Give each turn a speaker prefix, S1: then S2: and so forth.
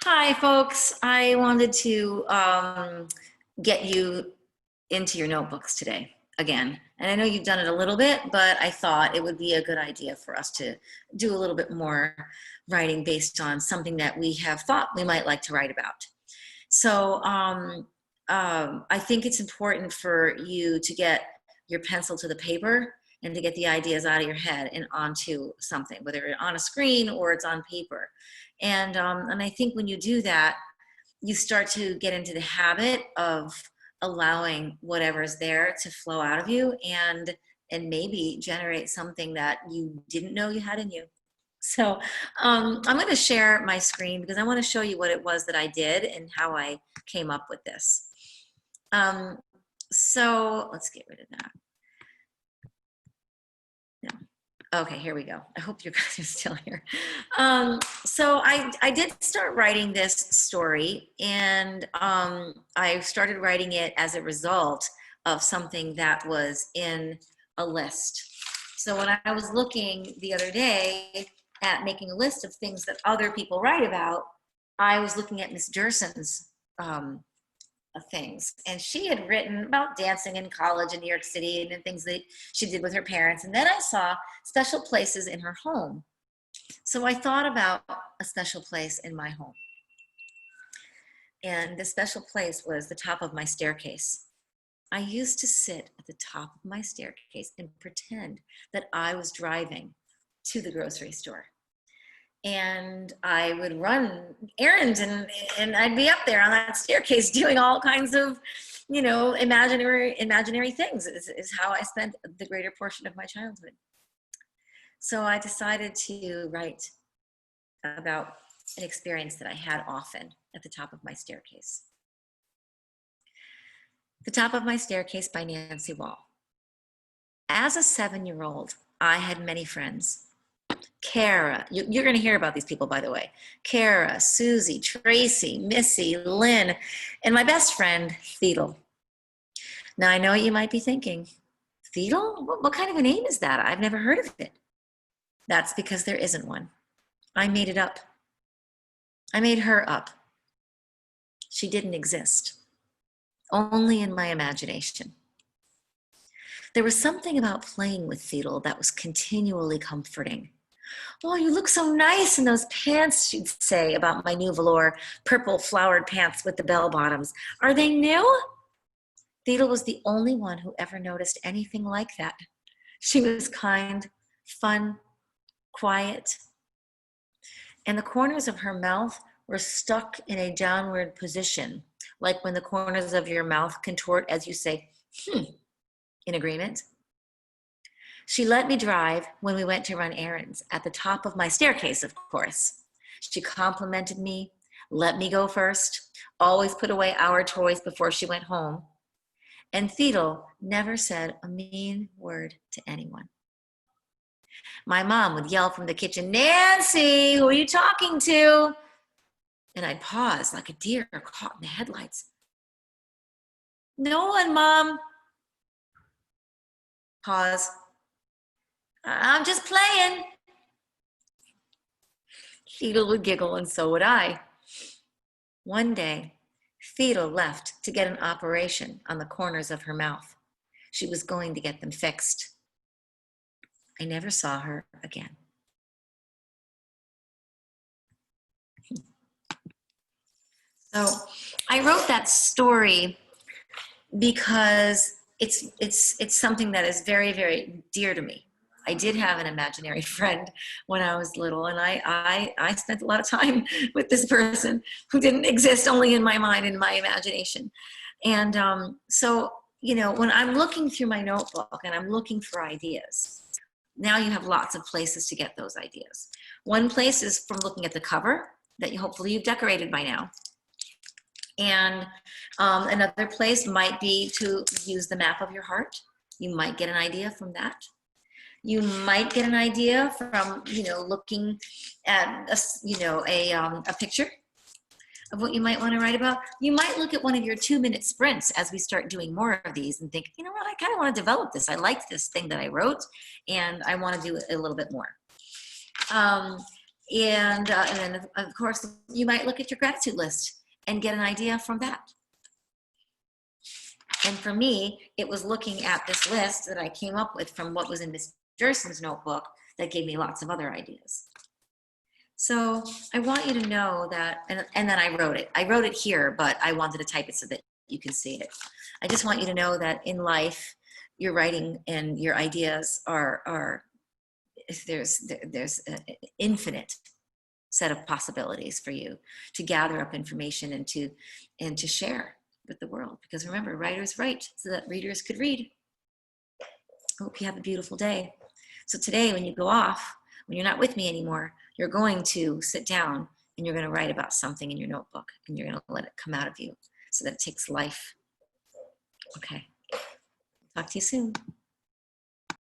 S1: Hi, folks. I wanted to get you into your notebooks today again. And I know you've done it a little bit, but I thought it would be a good idea for us to do a little bit more writing based on something that we have thought we might like to write about. So I think it's important for you to get your pencil to the paper and to get the ideas out of your head and onto something, whether it's on a screen or it's on paper. And I think when you do that, you start to get into the habit of allowing whatever's there to flow out of you and maybe generate something that you didn't know you had in you. So I'm going to share my screen because I want to show you what it was that I did and how I came up with this. So let's get rid of that. Okay, here we go. I hope you guys are still here. So I did start writing this story, and I started writing it as a result of something that was in a list. So when I was looking the other day at making a list of things that other people write about, I was looking at Miss Durson's things, and she had written about dancing in college in New York City and things that she did with her parents. And then I saw special places in her home. So I thought about a special place in my home. And the special place was the top of my staircase. I used to sit at the top of my staircase and pretend that I was driving to the grocery store. And I would run errands and I'd be up there on that staircase doing all kinds of, you know, imaginary things is how I spent the greater portion of my childhood. So I decided to write about an experience that I had often at the top of my staircase. The Top of My Staircase by Nancy Wall. As a 7-year-old, I had many friends. Kara, you're going to hear about these people, by the way. Kara, Susie, Tracy, Missy, Lynn, and my best friend, Theodle. Now, I know what you might be thinking. Theodle? What kind of a name is that? I've never heard of it. That's because there isn't one. I made it up. I made her up. She didn't exist. Only in my imagination. There was something about playing with Theodle that was continually comforting. "Oh, you look so nice in those pants," she'd say about my new velour purple flowered pants with the bell bottoms. "Are they new?" Theodle was the only one who ever noticed anything like that. She was kind, fun, quiet, and the corners of her mouth were stuck in a downward position, like when the corners of your mouth contort as you say, in agreement. She let me drive when we went to run errands at the top of my staircase, of course. She complimented me, let me go first, always put away our toys before she went home. And Theodle never said a mean word to anyone. My mom would yell from the kitchen, "Nancy, who are you talking to?" And I'd pause like a deer caught in the headlights. "No one, Mom." Pause. "I'm just playing." Theodle would giggle, and so would I. One day, Theodle left to get an operation on the corners of her mouth. She was going to get them fixed. I never saw her again. So I wrote that story because it's something that is very, very dear to me. I did have an imaginary friend when I was little, and I spent a lot of time with this person who didn't exist, only in my mind and my imagination. And so, you know, when I'm looking through my notebook and I'm looking for ideas, now you have lots of places to get those ideas. One place is from looking at the cover that hopefully you've decorated by now. And another place might be to use the map of your heart. You might get an idea from that. You might get an idea from, you know, looking at a picture of what you might want to write about. You might look at one of your 2-minute sprints as we start doing more of these and think, you know what, I kind of want to develop this. I like this thing that I wrote and I want to do a little bit more. And then, of course, you might look at your gratitude list and get an idea from that. And for me, it was looking at this list that I came up with from what was in Miss Jerson's notebook that gave me lots of other ideas. So I want you to know that, and then I wrote it. I wrote it here, but I wanted to type it so that you can see it. I just want you to know that in life, your writing and your ideas are there's an infinite set of possibilities for you to gather up information and to share with the world. Because remember, writers write so that readers could read. I hope you have a beautiful day. So today, when you go off, when you're not with me anymore, you're going to sit down and you're going to write about something in your notebook, and you're going to let it come out of you so that it takes life. Okay. Talk to you soon.